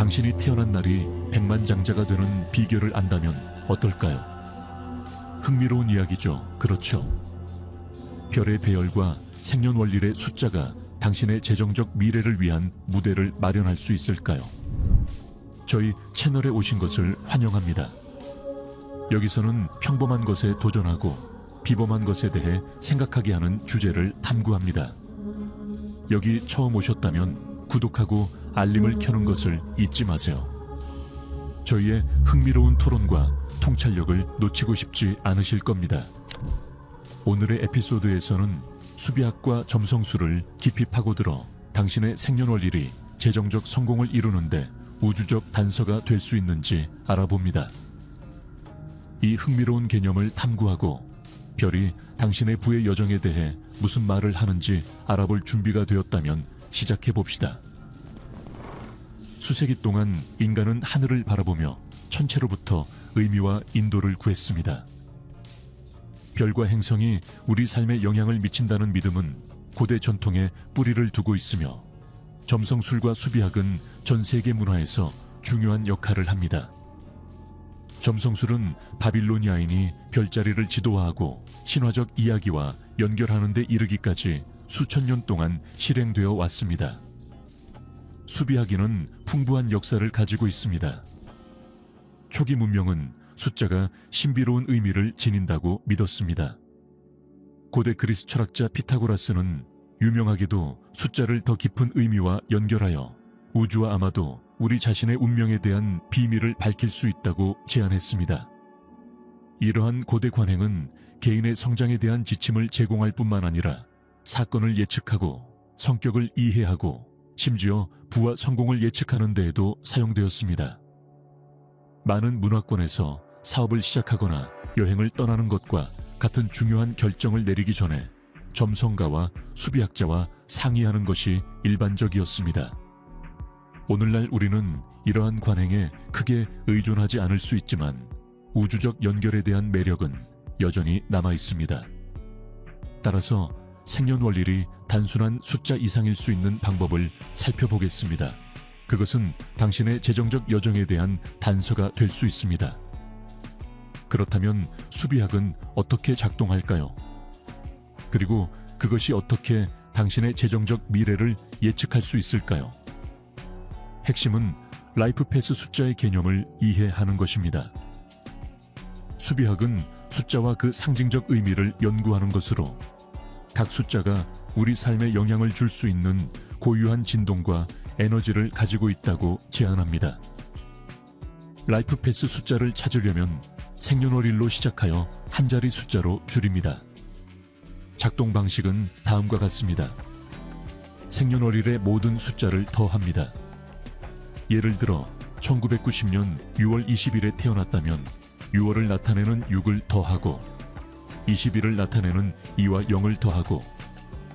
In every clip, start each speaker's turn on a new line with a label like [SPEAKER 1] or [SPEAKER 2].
[SPEAKER 1] 당신이 태어난 날이 백만장자가 되는 비결을 안다면 어떨까요? 흥미로운 이야기죠. 그렇죠? 별의 배열과 생년월일의 숫자가 당신의 재정적 미래를 위한 무대를 마련할 수 있을까요? 저희 채널에 오신 것을 환영합니다. 여기서는 평범한 것에 도전하고 비범한 것에 대해 생각하게 하는 주제를 탐구합니다. 여기 처음 오셨다면 구독하고 알림을 켜는 것을 잊지 마세요. 저희의 흥미로운 토론과 통찰력을 놓치고 싶지 않으실 겁니다. 오늘의 에피소드에서는 수비학과 점성술을 깊이 파고들어 당신의 생년월일이 재정적 성공을 이루는데 우주적 단서가 될 수 있는지 알아봅니다. 이 흥미로운 개념을 탐구하고 별이 당신의 부의 여정에 대해 무슨 말을 하는지 알아볼 준비가 되었다면 시작해 봅시다. 수세기 동안 인간은 하늘을 바라보며 천체로부터 의미와 인도를 구했습니다. 별과 행성이 우리 삶에 영향을 미친다는 믿음은 고대 전통에 뿌리를 두고 있으며 점성술과 수비학은 전 세계 문화에서 중요한 역할을 합니다. 점성술은 바빌로니아인이 별자리를 지도화하고 신화적 이야기와 연결하는 데 이르기까지 수천 년 동안 실행되어 왔습니다. 수비학에는 풍부한 역사를 가지고 있습니다. 초기 문명은 숫자가 신비로운 의미를 지닌다고 믿었습니다. 고대 그리스 철학자 피타고라스는 유명하게도 숫자를 더 깊은 의미와 연결하여 우주와 아마도 우리 자신의 운명에 대한 비밀을 밝힐 수 있다고 제안했습니다. 이러한 고대 관행은 개인의 성장에 대한 지침을 제공할 뿐만 아니라 사건을 예측하고 성격을 이해하고 심지어 부와 성공을 예측하는 데에도 사용되었습니다. 많은 문화권에서 사업을 시작하거나 여행을 떠나는 것과 같은 중요한 결정을 내리기 전에 점성가와 수비학자와 상의하는 것이 일반적이었습니다. 오늘날 우리는 이러한 관행에 크게 의존하지 않을 수 있지만 우주적 연결에 대한 매력은 여전히 남아 있습니다. 따라서 생년월일이 단순한 숫자 이상일 수 있는 방법을 살펴보겠습니다. 그것은 당신의 재정적 여정에 대한 단서가 될 수 있습니다. 그렇다면 수비학은 어떻게 작동할까요? 그리고 그것이 어떻게 당신의 재정적 미래를 예측할 수 있을까요? 핵심은 라이프 패스 숫자의 개념을 이해하는 것입니다. 수비학은 숫자와 그 상징적 의미를 연구하는 것으로 각 숫자가 우리 삶에 영향을 줄 수 있는 고유한 진동과 에너지를 가지고 있다고 제안합니다. 라이프 패스 숫자를 찾으려면 생년월일로 시작하여 한 자리 숫자로 줄입니다. 작동 방식은 다음과 같습니다. 생년월일의 모든 숫자를 더합니다. 예를 들어 1990년 6월 20일에 태어났다면 6월을 나타내는 6을 더하고 20일을 나타내는 2와 0을 더하고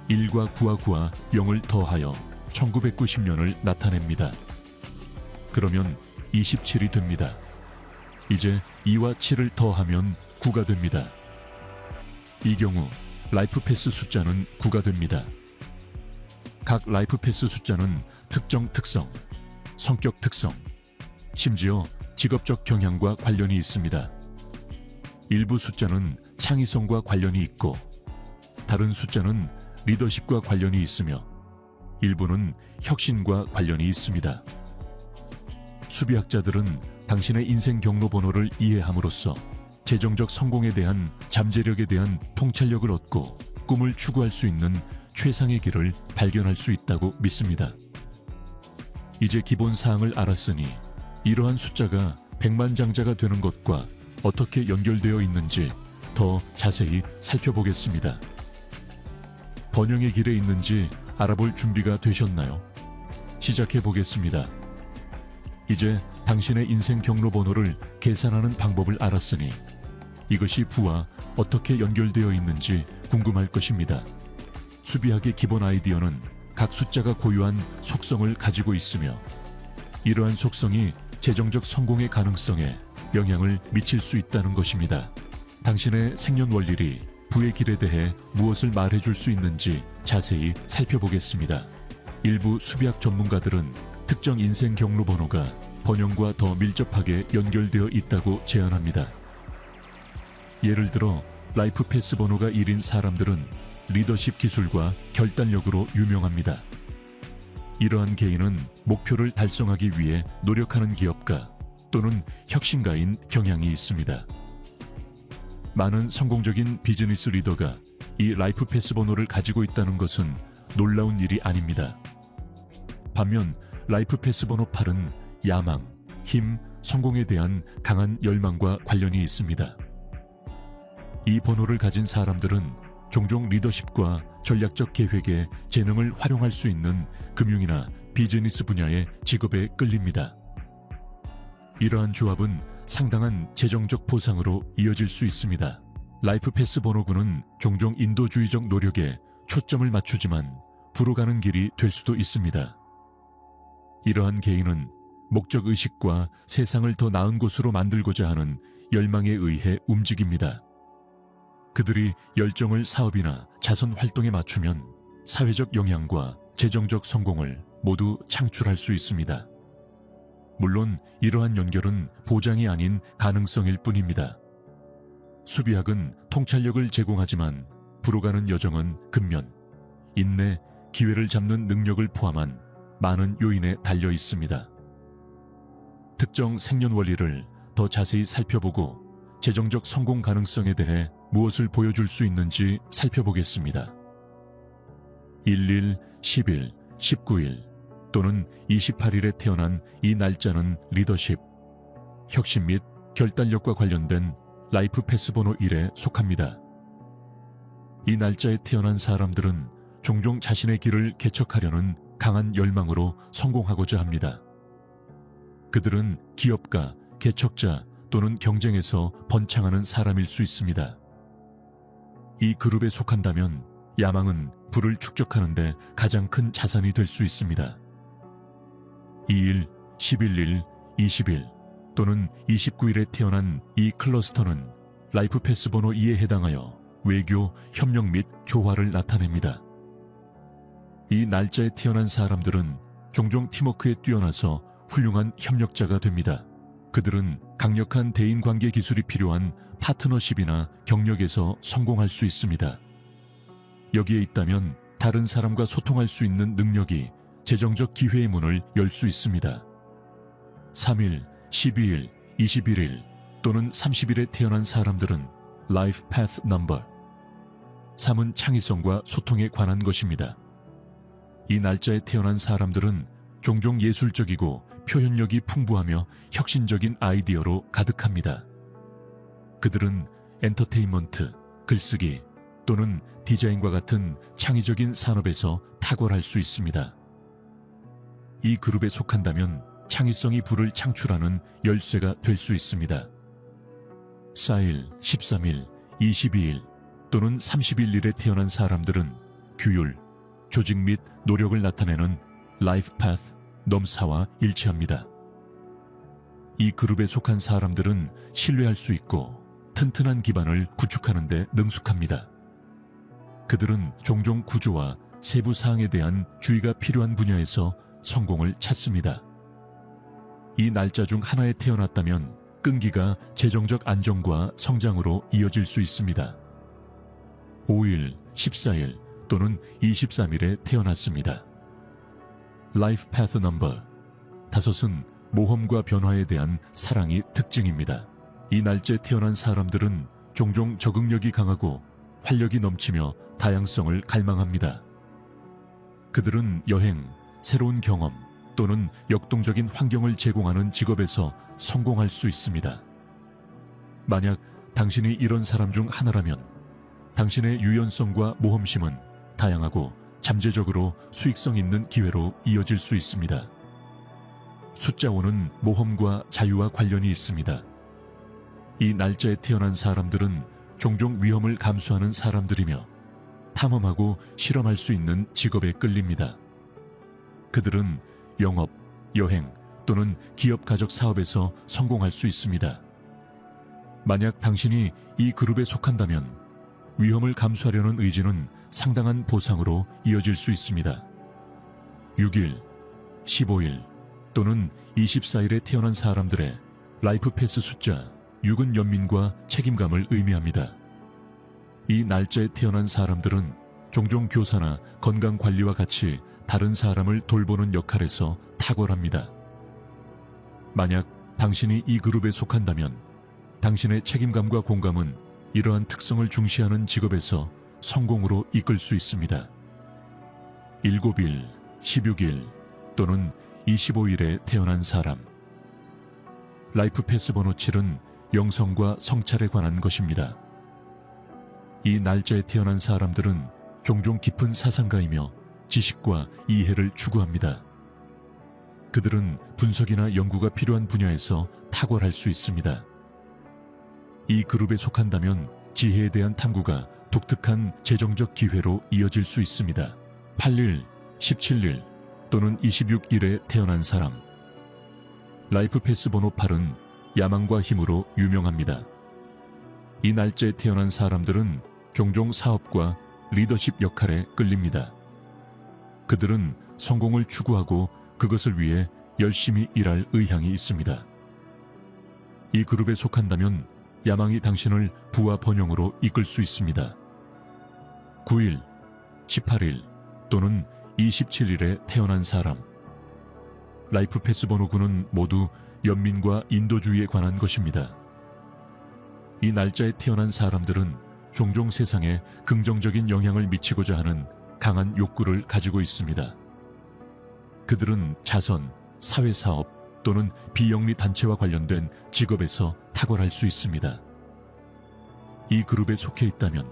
[SPEAKER 1] 1과 9와 9와 0을 더하여 1990년을 나타냅니다. 그러면 27이 됩니다. 이제 2와 7을 더하면 9가 됩니다. 이 경우 라이프 패스 숫자는 9가 됩니다. 각 라이프 패스 숫자는 특정 특성, 성격 특성, 심지어 직업적 경향과 관련이 있습니다. 일부 숫자는 창의성과 관련이 있고 다른 숫자는 리더십과 관련이 있으며 일부는 혁신과 관련이 있습니다. 수비학자들은 당신의 인생 경로 번호를 이해함으로써 재정적 성공에 대한 잠재력에 대한 통찰력을 얻고 꿈을 추구할 수 있는 최상의 길을 발견할 수 있다고 믿습니다. 이제 기본 사항을 알았으니 이러한 숫자가 백만장자가 되는 것과 어떻게 연결되어 있는지 더 자세히 살펴보겠습니다. 번영의 길에 있는지 알아볼 준비가 되셨나요? 시작해 보겠습니다. 이제 당신의 인생 경로 번호를 계산하는 방법을 알았으니 이것이 부와 어떻게 연결되어 있는지 궁금할 것입니다. 수비학의 기본 아이디어는 각 숫자가 고유한 속성을 가지고 있으며 이러한 속성이 재정적 성공의 가능성에 영향을 미칠 수 있다는 것입니다. 당신의 생년월일이 부의 길에 대해 무엇을 말해줄 수 있는지 자세히 살펴보겠습니다. 일부 수비학 전문가들은 특정 인생 경로 번호가 번영과 더 밀접하게 연결되어 있다고 제안합니다. 예를 들어 라이프 패스 번호가 1인 사람들은 리더십 기술과 결단력으로 유명합니다. 이러한 개인은 목표를 달성하기 위해 노력하는 기업가 또는 혁신가인 경향이 있습니다. 많은 성공적인 비즈니스 리더가 이 라이프 패스 번호를 가지고 있다는 것은 놀라운 일이 아닙니다. 반면 라이프 패스 번호 8은 야망, 힘, 성공에 대한 강한 열망과 관련이 있습니다. 이 번호를 가진 사람들은 종종 리더십과 전략적 계획에 재능을 활용할 수 있는 금융이나 비즈니스 분야의 직업에 끌립니다. 이러한 조합은 상당한 재정적 보상으로 이어질 수 있습니다. 라이프 패스 번호군은 종종 인도주의적 노력에 초점을 맞추지만 불어가는 길이 될 수도 있습니다. 이러한 개인은 목적의식과 세상을 더 나은 곳으로 만들고자 하는 열망에 의해 움직입니다. 그들이 열정을 사업이나 자선 활동에 맞추면 사회적 영향과 재정적 성공을 모두 창출할 수 있습니다. 물론 이러한 연결은 보장이 아닌 가능성일 뿐입니다. 수비학은 통찰력을 제공하지만 불어가는 여정은 근면, 인내, 기회를 잡는 능력을 포함한 많은 요인에 달려 있습니다. 특정 생년월일을 더 자세히 살펴보고 재정적 성공 가능성에 대해 무엇을 보여줄 수 있는지 살펴보겠습니다. 11, 10일, 19일 또는 28일에 태어난 이 날짜는 리더십, 혁신 및 결단력과 관련된 라이프 패스 번호 1에 속합니다. 이 날짜에 태어난 사람들은 종종 자신의 길을 개척하려는 강한 열망으로 성공하고자 합니다. 그들은 기업가, 개척자 또는 경쟁에서 번창하는 사람일 수 있습니다. 이 그룹에 속한다면 야망은 부를 축적하는 데 가장 큰 자산이 될 수 있습니다. 2일, 11일, 20일 또는 29일에 태어난 이 클러스터는 라이프 패스 번호 2에 해당하여 외교, 협력 및 조화를 나타냅니다. 이 날짜에 태어난 사람들은 종종 팀워크에 뛰어나서 훌륭한 협력자가 됩니다. 그들은 강력한 대인관계 기술이 필요한 파트너십이나 경력에서 성공할 수 있습니다. 여기에 있다면 다른 사람과 소통할 수 있는 능력이 재정적 기회의 문을 열 수 있습니다. 3일, 12일, 21일 또는 30일에 태어난 사람들은 Life Path Number 3은 창의성과 소통에 관한 것입니다. 이 날짜에 태어난 사람들은 종종 예술적이고 표현력이 풍부하며 혁신적인 아이디어로 가득합니다. 그들은 엔터테인먼트, 글쓰기 또는 디자인과 같은 창의적인 산업에서 탁월할 수 있습니다. 이 그룹에 속한다면 창의성이 불을 창출하는 열쇠가 될 수 있습니다. 4일, 13일, 22일 또는 31일에 태어난 사람들은 규율, 조직 및 노력을 나타내는 라이프 파스 넘사와 일치합니다. 이 그룹에 속한 사람들은 신뢰할 수 있고 튼튼한 기반을 구축하는 데 능숙합니다. 그들은 종종 구조와 세부 사항에 대한 주의가 필요한 분야에서 성공을 찾습니다. 이 날짜 중 하나에 태어났다면 끈기가 재정적 안정과 성장으로 이어질 수 있습니다. 5일, 14일 또는 23일에 태어났습니다. 라이프 패스 넘버 5은 모험과 변화에 대한 사랑이 특징입니다. 이 날짜에 태어난 사람들은 종종 적응력이 강하고 활력이 넘치며 다양성을 갈망합니다. 그들은 여행, 새로운 경험 또는 역동적인 환경을 제공하는 직업에서 성공할 수 있습니다. 만약 당신이 이런 사람 중 하나라면 당신의 유연성과 모험심은 다양하고 잠재적으로 수익성 있는 기회로 이어질 수 있습니다. 숫자 5는 모험과 자유와 관련이 있습니다. 이 날짜에 태어난 사람들은 종종 위험을 감수하는 사람들이며 탐험하고 실험할 수 있는 직업에 끌립니다. 그들은 영업, 여행 또는 기업 가족 사업에서 성공할 수 있습니다. 만약 당신이 이 그룹에 속한다면 위험을 감수하려는 의지는 상당한 보상으로 이어질 수 있습니다. 6일, 15일 또는 24일에 태어난 사람들의 라이프 패스 숫자 6은 연민과 책임감을 의미합니다. 이 날짜에 태어난 사람들은 종종 교사나 건강관리와 같이 다른 사람을 돌보는 역할에서 탁월합니다. 만약 당신이 이 그룹에 속한다면 당신의 책임감과 공감은 이러한 특성을 중시하는 직업에서 성공으로 이끌 수 있습니다. 7일, 16일 또는 25일에 태어난 사람. 라이프 패스 번호 7은 영성과 성찰에 관한 것입니다. 이 날짜에 태어난 사람들은 종종 깊은 사상가이며 지식과 이해를 추구합니다. 그들은 분석이나 연구가 필요한 분야에서 탁월할 수 있습니다. 이 그룹에 속한다면 지혜에 대한 탐구가 독특한 재정적 기회로 이어질 수 있습니다. 8일, 17일 또는 26일에 태어난 사람. 라이프 패스 번호 8은 야망과 힘으로 유명합니다. 이 날짜에 태어난 사람들은 종종 사업과 리더십 역할에 끌립니다. 그들은 성공을 추구하고 그것을 위해 열심히 일할 의향이 있습니다. 이 그룹에 속한다면 야망이 당신을 부와 번영으로 이끌 수 있습니다. 9일, 18일 또는 27일에 태어난 사람. 라이프 패스 번호 9는 모두 연민과 인도주의에 관한 것입니다. 이 날짜에 태어난 사람들은 종종 세상에 긍정적인 영향을 미치고자 하는 강한 욕구를 가지고 있습니다. 그들은 자선, 사회사업 또는 비영리 단체와 관련된 직업에서 탁월할 수 있습니다. 이 그룹에 속해 있다면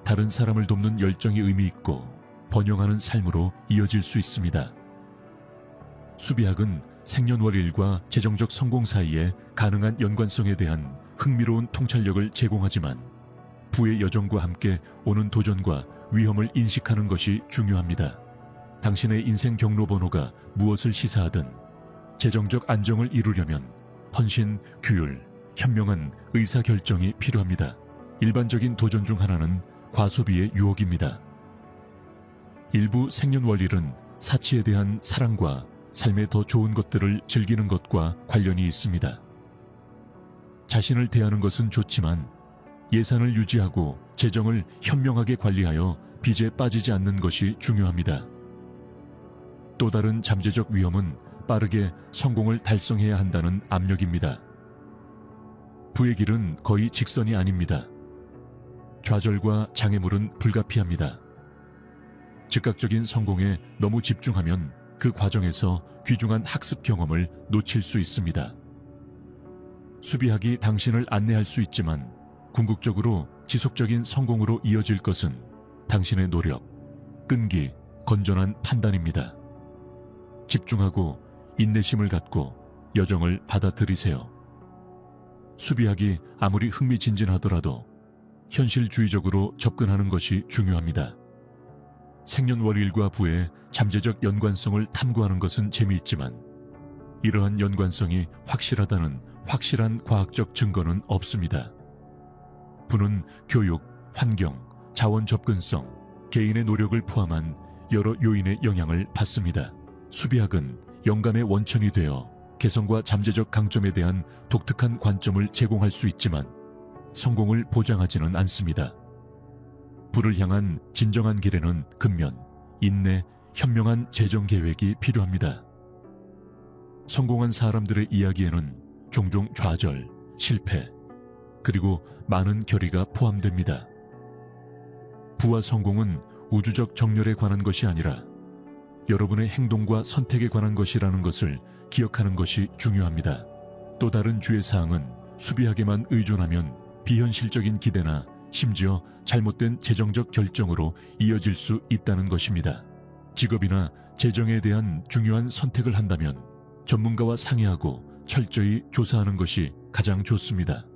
[SPEAKER 1] 다른 사람을 돕는 열정이 의미 있고 번영하는 삶으로 이어질 수 있습니다. 수비학은 생년월일과 재정적 성공 사이에 가능한 연관성에 대한 흥미로운 통찰력을 제공하지만 부의 여정과 함께 오는 도전과 위험을 인식하는 것이 중요합니다. 당신의 인생 경로 번호가 무엇을 시사하든 재정적 안정을 이루려면 헌신, 규율, 현명한 의사결정이 필요합니다. 일반적인 도전 중 하나는 과소비의 유혹입니다. 일부 생년월일은 사치에 대한 사랑과 삶의 더 좋은 것들을 즐기는 것과 관련이 있습니다. 자신을 대하는 것은 좋지만 예산을 유지하고 재정을 현명하게 관리하여 빚에 빠지지 않는 것이 중요합니다. 또 다른 잠재적 위험은 빠르게 성공을 달성해야 한다는 압력입니다. 부의 길은 거의 직선이 아닙니다. 좌절과 장애물은 불가피합니다. 즉각적인 성공에 너무 집중하면 그 과정에서 귀중한 학습 경험을 놓칠 수 있습니다. 수비학이 당신을 안내할 수 있지만 궁극적으로 지속적인 성공으로 이어질 것은 당신의 노력, 끈기, 건전한 판단입니다. 집중하고 인내심을 갖고 여정을 받아들이세요. 수비학이 아무리 흥미진진하더라도 현실주의적으로 접근하는 것이 중요합니다. 생년월일과 부의 잠재적 연관성을 탐구하는 것은 재미있지만 이러한 연관성이 확실하다는 확실한 과학적 증거는 없습니다. 부는 교육, 환경, 자원 접근성, 개인의 노력을 포함한 여러 요인의 영향을 받습니다. 수비학은 영감의 원천이 되어 개성과 잠재적 강점에 대한 독특한 관점을 제공할 수 있지만 성공을 보장하지는 않습니다. 부를 향한 진정한 길에는 근면, 인내, 현명한 재정 계획이 필요합니다. 성공한 사람들의 이야기에는 종종 좌절, 실패, 그리고 많은 결의가 포함됩니다. 부와 성공은 우주적 정렬에 관한 것이 아니라 여러분의 행동과 선택에 관한 것이라는 것을 기억하는 것이 중요합니다. 또 다른 주의사항은 수비학에만 의존하면 비현실적인 기대나 심지어 잘못된 재정적 결정으로 이어질 수 있다는 것입니다. 직업이나 재정에 대한 중요한 선택을 한다면 전문가와 상의하고 철저히 조사하는 것이 가장 좋습니다.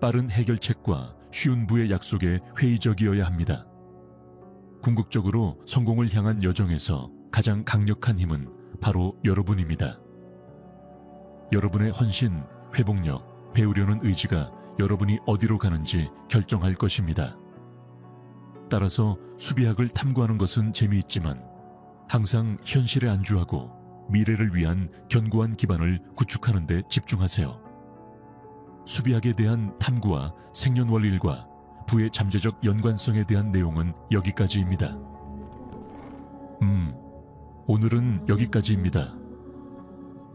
[SPEAKER 1] 빠른 해결책과 쉬운 부의 약속에 회의적이어야 합니다. 궁극적으로 성공을 향한 여정에서 가장 강력한 힘은 바로 여러분입니다. 여러분의 헌신, 회복력, 배우려는 의지가 여러분이 어디로 가는지 결정할 것입니다. 따라서 수비학을 탐구하는 것은 재미있지만 항상 현실에 안주하고 미래를 위한 견고한 기반을 구축하는 데 집중하세요. 수비학에 대한 탐구와 생년월일과 부의 잠재적 연관성에 대한 내용은 여기까지입니다. 오늘은 여기까지입니다.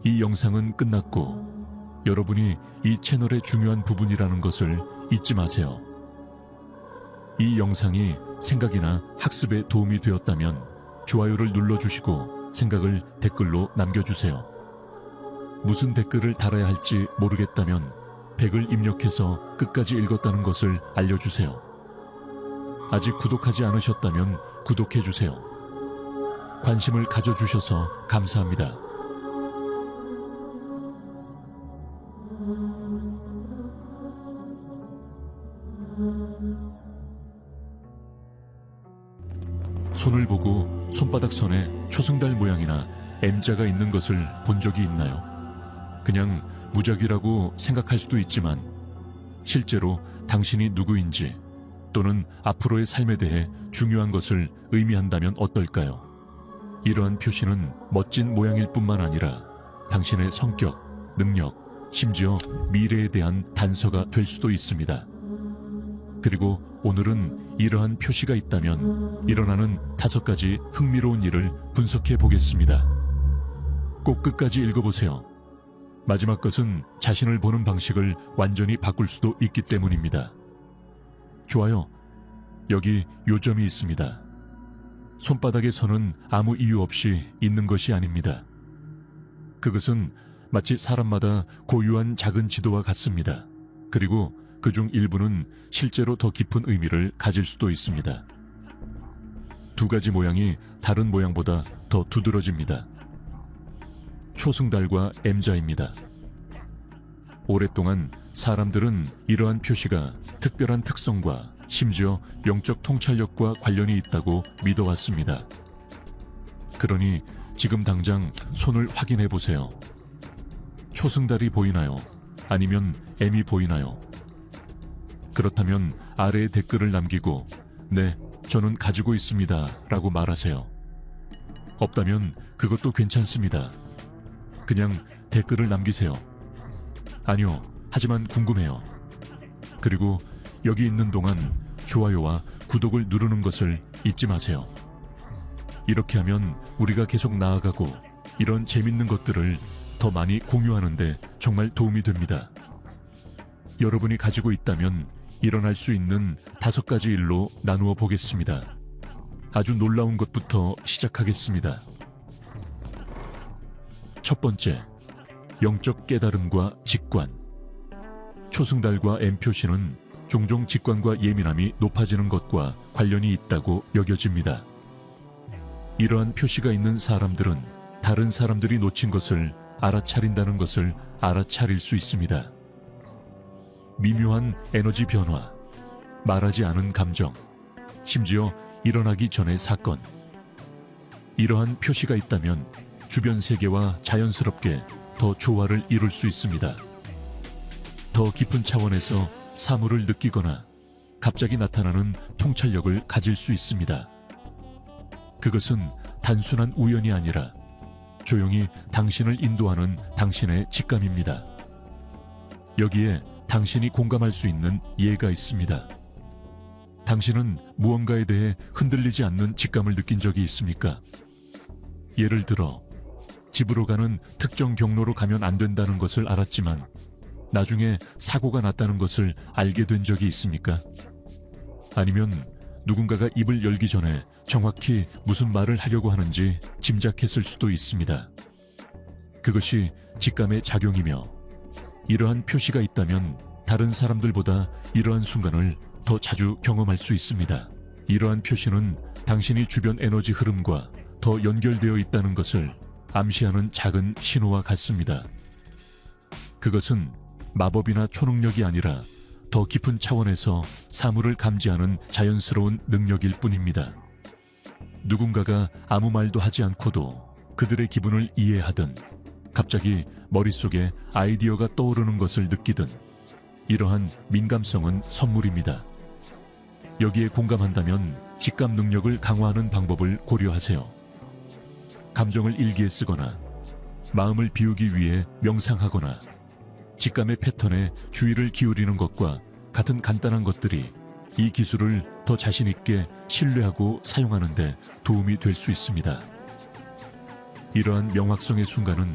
[SPEAKER 1] 이 영상은 끝났고 여러분이 이 채널의 중요한 부분이라는 것을 잊지 마세요. 이 영상이 생각이나 학습에 도움이 되었다면 좋아요를 눌러주시고 생각을 댓글로 남겨주세요. 무슨 댓글을 달아야 할지 모르겠다면 100을 입력해서 끝까지 읽었다는 것을 알려주세요. 아직 구독하지 않으셨다면 구독해주세요. 관심을 가져주셔서 감사합니다. 손을 보고 손바닥 선에 초승달 모양이나 M자가 있는 것을 본 적이 있나요? 그냥 무작위라고 생각할 수도 있지만 실제로 당신이 누구인지 또는 앞으로의 삶에 대해 중요한 것을 의미한다면 어떨까요? 이러한 표시는 멋진 모양일 뿐만 아니라 당신의 성격, 능력, 심지어 미래에 대한 단서가 될 수도 있습니다. 그리고 오늘은 이러한 표시가 있다면 일어나는 5가지 흥미로운 일을 분석해 보겠습니다. 꼭 끝까지 읽어보세요. 마지막 것은 자신을 보는 방식을 완전히 바꿀 수도 있기 때문입니다. 좋아요. 여기 요점이 있습니다. 손바닥의 선은 아무 이유 없이 있는 것이 아닙니다. 그것은 마치 사람마다 고유한 작은 지도와 같습니다. 그리고 그중 일부는 실제로 더 깊은 의미를 가질 수도 있습니다. 2가지 모양이 다른 모양보다 더 두드러집니다. 초승달과 M자입니다. 오랫동안 사람들은 이러한 표시가 특별한 특성과 심지어 영적 통찰력과 관련이 있다고 믿어왔습니다. 그러니 지금 당장 손을 확인해 보세요. 초승달이 보이나요? 아니면 M이 보이나요? 그렇다면 아래에 댓글을 남기고 네, 저는 가지고 있습니다 라고 말하세요. 없다면 그것도 괜찮습니다. 그냥 댓글을 남기세요. 아니요, 하지만 궁금해요. 그리고 여기 있는 동안 좋아요와 구독을 누르는 것을 잊지 마세요. 이렇게 하면 우리가 계속 나아가고 이런 재밌는 것들을 더 많이 공유하는데 정말 도움이 됩니다. 여러분이 가지고 있다면 일어날 수 있는 5가지 일로 나누어 보겠습니다. 아주 놀라운 것부터 시작하겠습니다. 첫 번째, 영적 깨달음과 직관. 초승달과 M 표시는 종종 직관과 예민함이 높아지는 것과 관련이 있다고 여겨집니다. 이러한 표시가 있는 사람들은 다른 사람들이 놓친 것을 알아차린다는 것을 알아차릴 수 있습니다. 미묘한 에너지 변화, 말하지 않은 감정, 심지어 일어나기 전의 사건. 이러한 표시가 있다면 주변 세계와 자연스럽게 더 조화를 이룰 수 있습니다. 더 깊은 차원에서 사물을 느끼거나 갑자기 나타나는 통찰력을 가질 수 있습니다. 그것은 단순한 우연이 아니라 조용히 당신을 인도하는 당신의 직감입니다. 여기에 당신이 공감할 수 있는 예가 있습니다. 당신은 무언가에 대해 흔들리지 않는 직감을 느낀 적이 있습니까? 예를 들어 집으로 가는 특정 경로로 가면 안 된다는 것을 알았지만 나중에 사고가 났다는 것을 알게 된 적이 있습니까? 아니면 누군가가 입을 열기 전에 정확히 무슨 말을 하려고 하는지 짐작했을 수도 있습니다. 그것이 직감의 작용이며 이러한 표시가 있다면 다른 사람들보다 이러한 순간을 더 자주 경험할 수 있습니다. 이러한 표시는 당신이 주변 에너지 흐름과 더 연결되어 있다는 것을 암시하는 작은 신호와 같습니다. 그것은 마법이나 초능력이 아니라 더 깊은 차원에서 사물을 감지하는 자연스러운 능력일 뿐입니다. 누군가가 아무 말도 하지 않고도 그들의 기분을 이해하든 갑자기 머릿속에 아이디어가 떠오르는 것을 느끼든 이러한 민감성은 선물입니다. 여기에 공감한다면 직감 능력을 강화하는 방법을 고려하세요. 감정을 일기에 쓰거나 마음을 비우기 위해 명상하거나 직감의 패턴에 주의를 기울이는 것과 같은 간단한 것들이 이 기술을 더 자신 있게 신뢰하고 사용하는 데 도움이 될 수 있습니다. 이러한 명확성의 순간은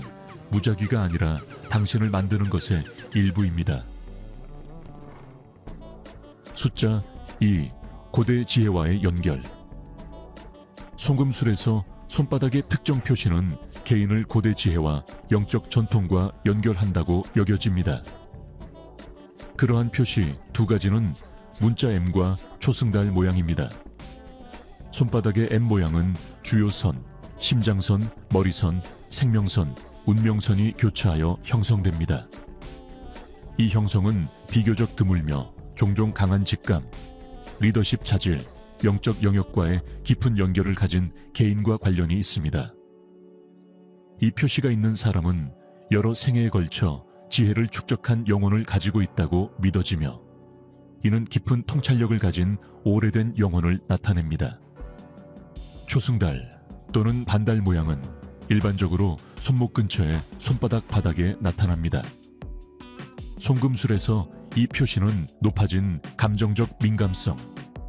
[SPEAKER 1] 무작위가 아니라 당신을 만드는 것의 일부입니다. 숫자 2. 고대 지혜와의 연결. 송금술에서 손바닥의 특정 표시는 개인을 고대 지혜와 영적 전통과 연결한다고 여겨집니다. 그러한 표시 두 가지는 문자 M과 초승달 모양입니다. 손바닥의 M 모양은 주요 선, 심장선, 머리선, 생명선, 운명선이 교차하여 형성됩니다. 이 형성은 비교적 드물며 종종 강한 직감, 리더십 자질, 영적 영역과의 깊은 연결을 가진 개인과 관련이 있습니다. 이 표시가 있는 사람은 여러 생애에 걸쳐 지혜를 축적한 영혼을 가지고 있다고 믿어지며 이는 깊은 통찰력을 가진 오래된 영혼을 나타냅니다. 초승달 또는 반달 모양은 일반적으로 손목 근처의 손바닥 바닥에 나타납니다. 송금술에서 이 표시는 높아진 감정적 민감성,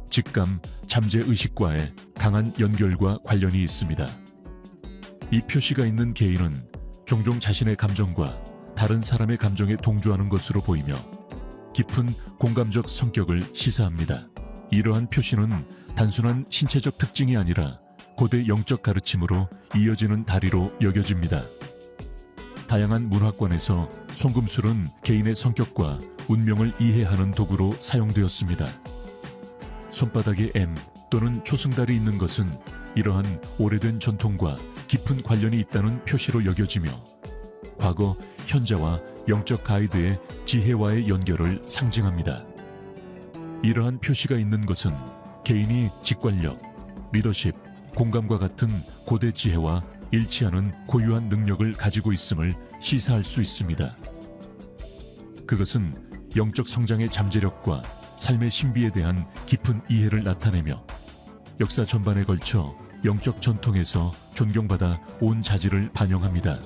[SPEAKER 1] 직감, 잠재의식과의 강한 연결과 관련이 있습니다. 이 표시가 있는 개인은 종종 자신의 감정과 다른 사람의 감정에 동조하는 것으로 보이며 깊은 공감적 성격을 시사합니다. 이러한 표시는 단순한 신체적 특징이 아니라 고대 영적 가르침으로 이어지는 다리로 여겨집니다. 다양한 문화권에서 송금술은 개인의 성격과 운명을 이해하는 도구로 사용되었습니다. 손바닥에 M 또는 초승달이 있는 것은 이러한 오래된 전통과 깊은 관련이 있다는 표시로 여겨지며 과거, 현재와 영적 가이드의 지혜와의 연결을 상징합니다. 이러한 표시가 있는 것은 개인이 직관력, 리더십, 공감과 같은 고대 지혜와 일치하는 고유한 능력을 가지고 있음을 시사할 수 있습니다. 그것은 영적 성장의 잠재력과 삶의 신비에 대한 깊은 이해를 나타내며 역사 전반에 걸쳐 영적 전통에서 존경받아 온 자질을 반영합니다.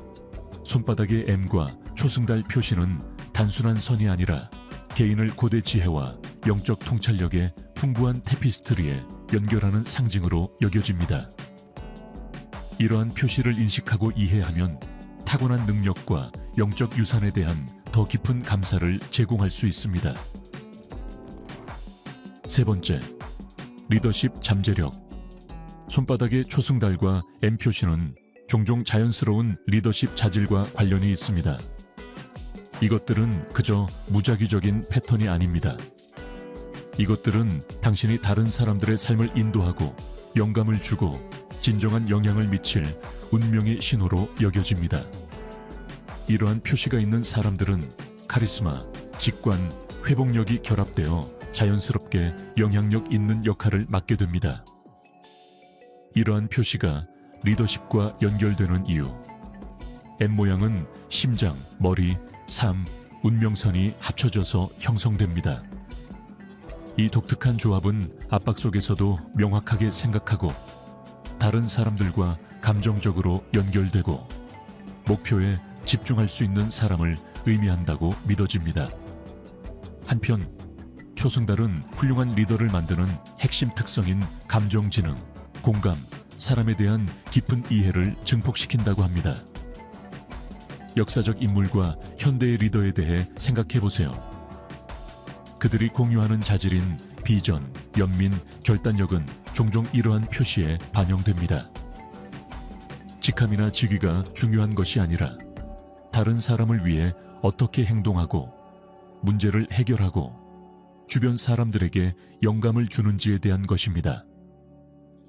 [SPEAKER 1] 손바닥의 M과 초승달 표시는 단순한 선이 아니라 개인을 고대 지혜와 영적 통찰력의 풍부한 테피스트리에 연결하는 상징으로 여겨집니다. 이러한 표시를 인식하고 이해하면 타고난 능력과 영적 유산에 대한 더 깊은 감사를 제공할 수 있습니다. 세 번째, 리더십 잠재력. 손바닥의 초승달과 M 표시는 종종 자연스러운 리더십 자질과 관련이 있습니다. 이것들은 그저 무작위적인 패턴이 아닙니다. 이것들은 당신이 다른 사람들의 삶을 인도하고 영감을 주고 진정한 영향을 미칠 운명의 신호로 여겨집니다. 이러한 표시가 있는 사람들은 카리스마, 직관, 회복력이 결합되어 자연스럽게 영향력 있는 역할을 맡게 됩니다. 이러한 표시가 리더십과 연결되는 이유. M 모양은 심장, 머리, 삶, 운명선이 합쳐져서 형성됩니다. 이 독특한 조합은 압박 속에서도 명확하게 생각하고 다른 사람들과 감정적으로 연결되고 목표에 집중할 수 있는 사람을 의미한다고 믿어집니다. 한편 초승달은 훌륭한 리더를 만드는 핵심 특성인 감정지능, 공감, 사람에 대한 깊은 이해를 증폭시킨다고 합니다. 역사적 인물과 현대의 리더에 대해 생각해보세요. 그들이 공유하는 자질인 비전, 연민, 결단력은 종종 이러한 표시에 반영됩니다. 직함이나 직위가 중요한 것이 아니라 다른 사람을 위해 어떻게 행동하고 문제를 해결하고 주변 사람들에게 영감을 주는지에 대한 것입니다.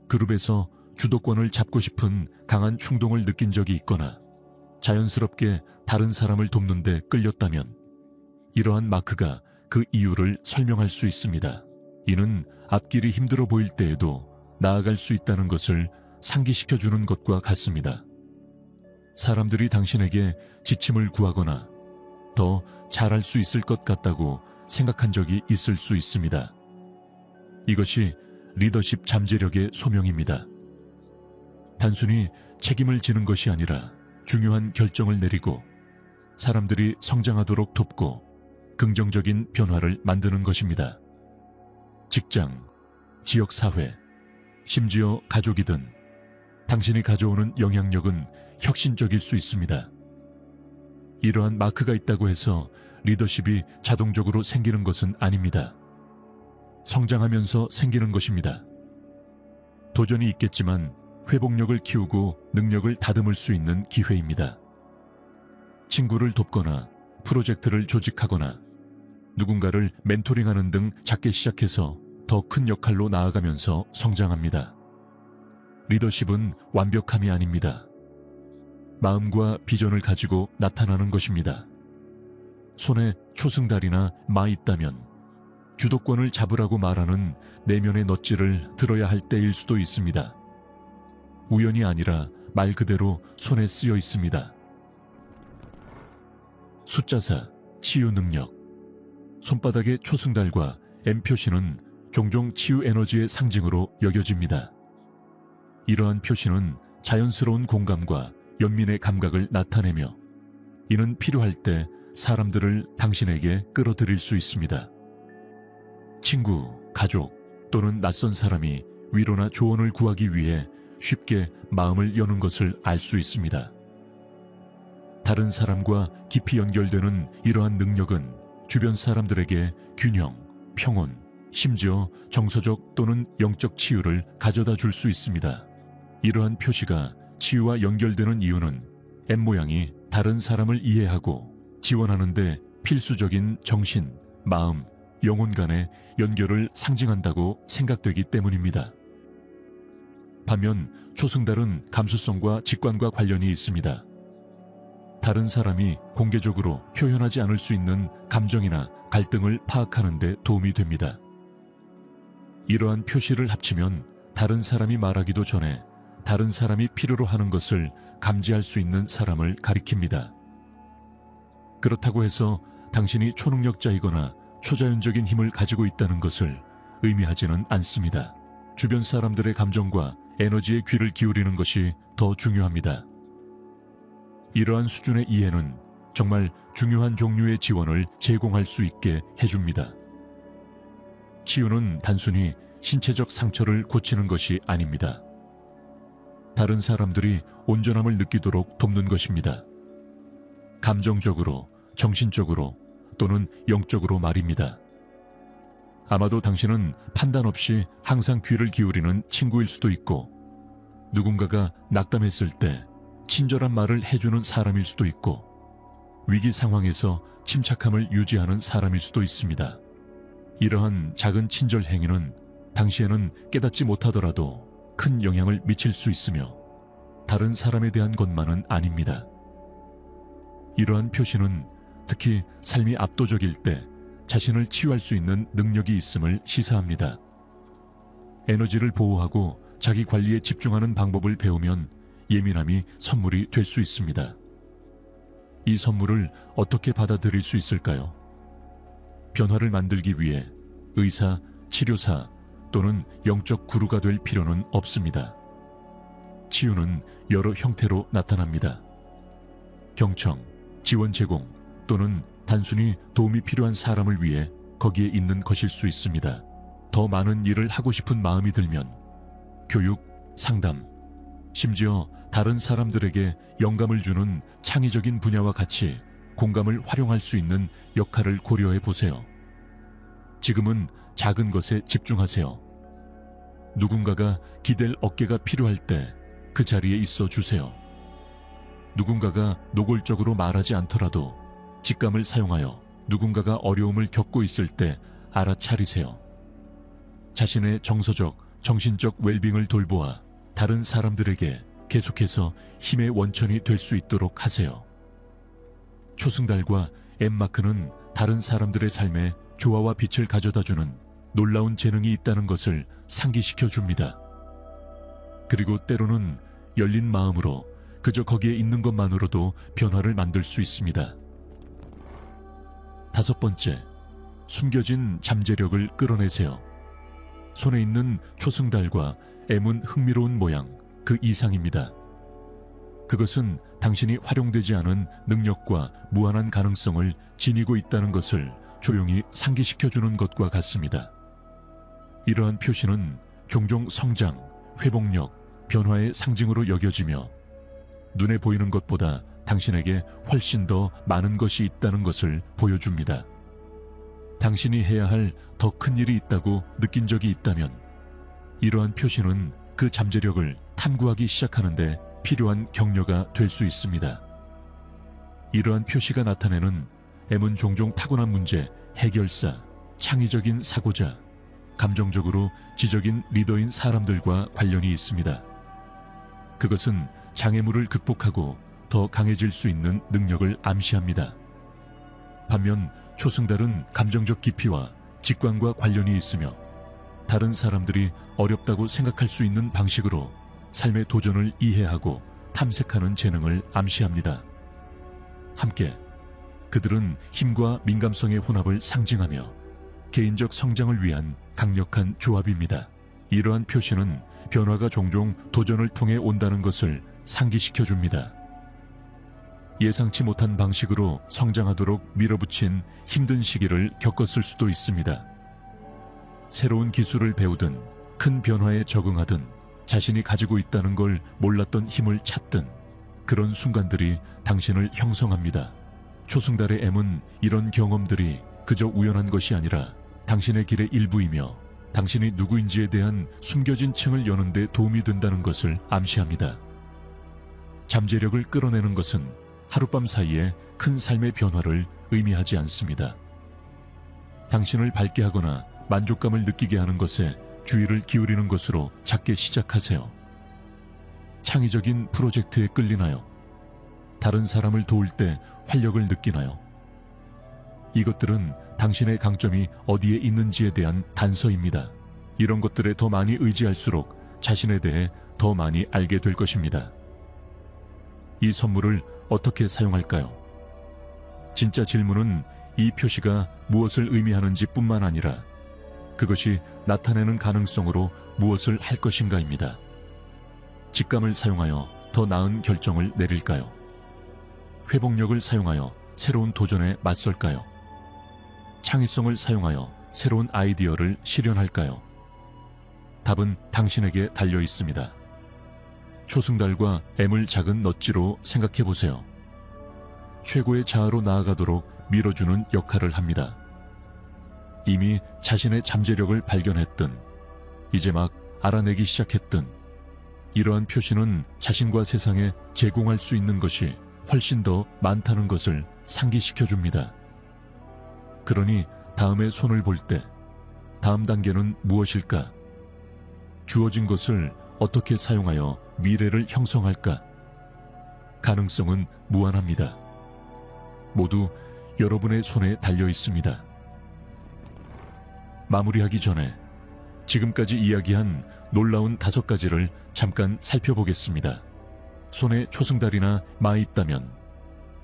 [SPEAKER 1] 그룹에서 주도권을 잡고 싶은 강한 충동을 느낀 적이 있거나 자연스럽게 다른 사람을 돕는 데 끌렸다면 이러한 마크가 그 이유를 설명할 수 있습니다. 이는 앞길이 힘들어 보일 때에도 나아갈 수 있다는 것을 상기시켜주는 것과 같습니다. 사람들이 당신에게 지침을 구하거나 더 잘할 수 있을 것 같다고 생각한 적이 있을 수 있습니다. 이것이 리더십 잠재력의 소명입니다. 단순히 책임을 지는 것이 아니라 중요한 결정을 내리고 사람들이 성장하도록 돕고 긍정적인 변화를 만드는 것입니다. 직장, 지역사회, 심지어 가족이든 당신이 가져오는 영향력은 혁신적일 수 있습니다. 이러한 마크가 있다고 해서 리더십이 자동적으로 생기는 것은 아닙니다. 성장하면서 생기는 것입니다. 도전이 있겠지만 회복력을 키우고 능력을 다듬을 수 있는 기회입니다. 친구를 돕거나 프로젝트를 조직하거나 누군가를 멘토링하는 등 작게 시작해서 더 큰 역할로 나아가면서 성장합니다. 리더십은 완벽함이 아닙니다. 마음과 비전을 가지고 나타나는 것입니다. 손에 초승달이나 마 있다면 주도권을 잡으라고 말하는 내면의 넛지를 들어야 할 때일 수도 있습니다. 우연이 아니라 말 그대로 손에 쓰여 있습니다. 숫자사, 치유 능력. 손바닥의 초승달과 M 표시는 종종 치유 에너지의 상징으로 여겨집니다. 이러한 표시는 자연스러운 공감과 연민의 감각을 나타내며 이는 필요할 때 사람들을 당신에게 끌어들일 수 있습니다. 친구, 가족 또는 낯선 사람이 위로나 조언을 구하기 위해 쉽게 마음을 여는 것을 알 수 있습니다. 다른 사람과 깊이 연결되는 이러한 능력은 주변 사람들에게 균형, 평온, 심지어 정서적 또는 영적 치유를 가져다 줄 수 있습니다. 이러한 표시가 치유와 연결되는 이유는 M 모양이 다른 사람을 이해하고 지원하는 데 필수적인 정신, 마음, 영혼 간의 연결을 상징한다고 생각되기 때문입니다. 반면 초승달은 감수성과 직관과 관련이 있습니다. 다른 사람이 공개적으로 표현하지 않을 수 있는 감정이나 갈등을 파악하는 데 도움이 됩니다. 이러한 표시를 합치면 다른 사람이 말하기도 전에 다른 사람이 필요로 하는 것을 감지할 수 있는 사람을 가리킵니다. 그렇다고 해서 당신이 초능력자이거나 초자연적인 힘을 가지고 있다는 것을 의미하지는 않습니다. 주변 사람들의 감정과 에너지에 귀를 기울이는 것이 더 중요합니다. 이러한 수준의 이해는 정말 중요한 종류의 지원을 제공할 수 있게 해줍니다. 치유는 단순히 신체적 상처를 고치는 것이 아닙니다. 다른 사람들이 온전함을 느끼도록 돕는 것입니다. 감정적으로, 정신적으로 또는 영적으로 말입니다. 아마도 당신은 판단 없이 항상 귀를 기울이는 친구일 수도 있고 누군가가 낙담했을 때 친절한 말을 해주는 사람일 수도 있고 위기 상황에서 침착함을 유지하는 사람일 수도 있습니다. 이러한 작은 친절 행위는 당시에는 깨닫지 못하더라도 큰 영향을 미칠 수 있으며 다른 사람에 대한 것만은 아닙니다. 이러한 표시는 특히 삶이 압도적일 때 자신을 치유할 수 있는 능력이 있음을 시사합니다. 에너지를 보호하고 자기 관리에 집중하는 방법을 배우면 예민함이 선물이 될 수 있습니다. 이 선물을 어떻게 받아들일 수 있을까요? 변화를 만들기 위해 의사, 치료사 또는 영적 구루가 될 필요는 없습니다. 치유는 여러 형태로 나타납니다. 경청, 지원 제공 또는 단순히 도움이 필요한 사람을 위해 거기에 있는 것일 수 있습니다. 더 많은 일을 하고 싶은 마음이 들면 교육, 상담, 심지어 다른 사람들에게 영감을 주는 창의적인 분야와 같이 공감을 활용할 수 있는 역할을 고려해 보세요. 지금은 작은 것에 집중하세요. 누군가가 기댈 어깨가 필요할 때 그 자리에 있어 주세요. 누군가가 노골적으로 말하지 않더라도 직감을 사용하여 누군가가 어려움을 겪고 있을 때 알아차리세요. 자신의 정서적, 정신적 웰빙을 돌보아 다른 사람들에게 계속해서 힘의 원천이 될 수 있도록 하세요. 초승달과 M마크는 다른 사람들의 삶에 조화와 빛을 가져다주는 놀라운 재능이 있다는 것을 상기시켜 줍니다. 그리고 때로는 열린 마음으로 그저 거기에 있는 것만으로도 변화를 만들 수 있습니다. 5번째, 숨겨진 잠재력을 끌어내세요. 손에 있는 초승달과 M은 흥미로운 모양, 그 이상입니다. 그것은 당신이 활용되지 않은 능력과 무한한 가능성을 지니고 있다는 것을 조용히 상기시켜주는 것과 같습니다. 이러한 표시는 종종 성장, 회복력, 변화의 상징으로 여겨지며 눈에 보이는 것보다 당신에게 훨씬 더 많은 것이 있다는 것을 보여줍니다. 당신이 해야 할 더 큰 일이 있다고 느낀 적이 있다면 이러한 표시는 그 잠재력을 탐구하기 시작하는데 필요한 격려가 될 수 있습니다. 이러한 표시가 나타내는 M은 종종 타고난 문제, 해결사, 창의적인 사고자, 감정적으로 지적인 리더인 사람들과 관련이 있습니다. 그것은 장애물을 극복하고 더 강해질 수 있는 능력을 암시합니다. 반면 초승달은 감정적 깊이와 직관과 관련이 있으며 다른 사람들이 어렵다고 생각할 수 있는 방식으로 삶의 도전을 이해하고 탐색하는 재능을 암시합니다. 함께 그들은 힘과 민감성의 혼합을 상징하며 개인적 성장을 위한 강력한 조합입니다. 이러한 표시는 변화가 종종 도전을 통해 온다는 것을 상기시켜 줍니다. 예상치 못한 방식으로 성장하도록 밀어붙인 힘든 시기를 겪었을 수도 있습니다. 새로운 기술을 배우든 큰 변화에 적응하든 자신이 가지고 있다는 걸 몰랐던 힘을 찾든 그런 순간들이 당신을 형성합니다. 초승달의 M은 이런 경험들이 그저 우연한 것이 아니라 당신의 길의 일부이며 당신이 누구인지에 대한 숨겨진 층을 여는 데 도움이 된다는 것을 암시합니다. 잠재력을 끌어내는 것은 하룻밤 사이에 큰 삶의 변화를 의미하지 않습니다. 당신을 밝게 하거나 만족감을 느끼게 하는 것에 주의를 기울이는 것으로 작게 시작하세요. 창의적인 프로젝트에 끌리나요? 다른 사람을 도울 때 활력을 느끼나요? 이것들은 당신의 강점이 어디에 있는지에 대한 단서입니다. 이런 것들에 더 많이 의지할수록 자신에 대해 더 많이 알게 될 것입니다. 이 선물을 어떻게 사용할까요? 진짜 질문은 이 표시가 무엇을 의미하는지 뿐만 아니라 그것이 나타내는 가능성으로 무엇을 할 것인가입니다. 직감을 사용하여 더 나은 결정을 내릴까요? 회복력을 사용하여 새로운 도전에 맞설까요? 창의성을 사용하여 새로운 아이디어를 실현할까요? 답은 당신에게 달려 있습니다. 초승달과 M을 작은 넛지로 생각해 보세요. 최고의 자아로 나아가도록 밀어주는 역할을 합니다. 이미 자신의 잠재력을 발견했든 이제 막 알아내기 시작했든 이러한 표시는 자신과 세상에 제공할 수 있는 것이 훨씬 더 많다는 것을 상기시켜 줍니다. 그러니 다음에 손을 볼 때 다음 단계는 무엇일까? 주어진 것을 어떻게 사용하여 미래를 형성할까? 가능성은 무한합니다. 모두 여러분의 손에 달려 있습니다. 마무리하기 전에 지금까지 이야기한 놀라운 5가지를 잠깐 살펴보겠습니다. 손에 초승달이나 마 있다면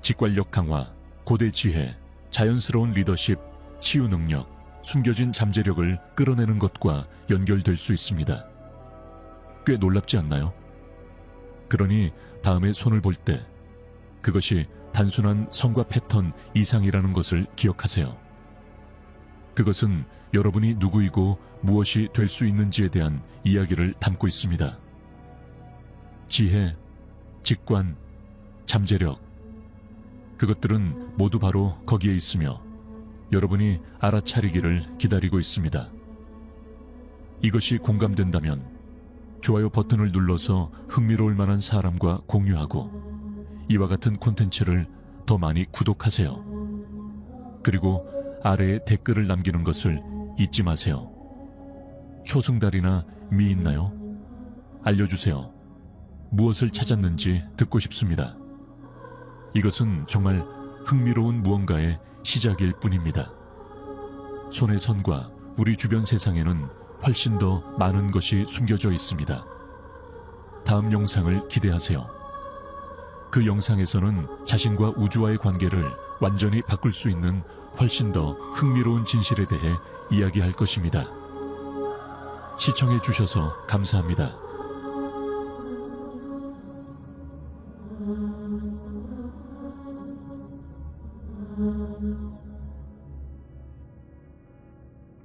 [SPEAKER 1] 직관력 강화, 고대 지혜, 자연스러운 리더십, 치유 능력, 숨겨진 잠재력을 끌어내는 것과 연결될 수 있습니다. 꽤 놀랍지 않나요? 그러니 다음에 손을 볼 때 그것이 단순한 성과 패턴 이상이라는 것을 기억하세요. 그것은 여러분이 누구이고 무엇이 될 수 있는지에 대한 이야기를 담고 있습니다. 지혜, 직관, 잠재력, 그것들은 모두 바로 거기에 있으며 여러분이 알아차리기를 기다리고 있습니다. 이것이 공감된다면 좋아요 버튼을 눌러서 흥미로울 만한 사람과 공유하고 이와 같은 콘텐츠를 더 많이 구독하세요. 그리고 아래에 댓글을 남기는 것을 잊지 마세요. 초승달이나 미 있나요? 알려주세요. 무엇을 찾았는지 듣고 싶습니다. 이것은 정말 흥미로운 무언가의 시작일 뿐입니다. 손의 선과 우리 주변 세상에는 훨씬 더 많은 것이 숨겨져 있습니다. 다음 영상을 기대하세요. 그 영상에서는 자신과 우주와의 관계를 완전히 바꿀 수 있는 훨씬 더 흥미로운 진실에 대해 이야기할 것입니다. 시청해 주셔서 감사합니다.